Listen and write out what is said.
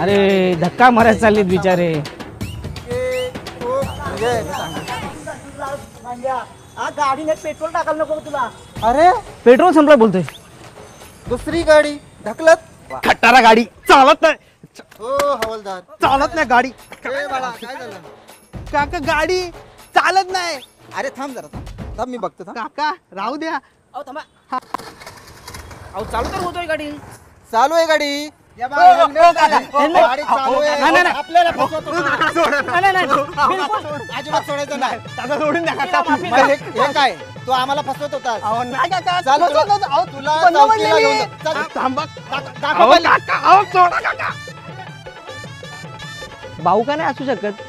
अरे धक्का मारायला चाललेत बिचारे. गाडीने पेट्रोल टाकायला नको तुला. अरे पेट्रोल संपला बोलतोय. दुसरी गाडी ढकलत. खटारा गाडी चालत नाही. हो हवालदार चालत नाही गाडी. ए बाळा काय झालं? काका गाडी चालत नाही. अरे थांब जरा थांब मी बघतो थांब. काका राहू द्या. अहो थांबा. अहो चालू तर होतोय गाडी. चालू आहे गाडी. गाडी चालू आहे. नाही, नाही. आपल्याला फसवतो का? अजिबात सोडायचं नाही. काका सोडून द्या काका. मग हे काय तू आम्हाला फसवत होता. अहो नाही काका. चाल तुला चौकीला घेऊन जा. चल. थांबा. दाखव पहिले. काका अहो सोडा काका. भाऊ का नाही असू शकत.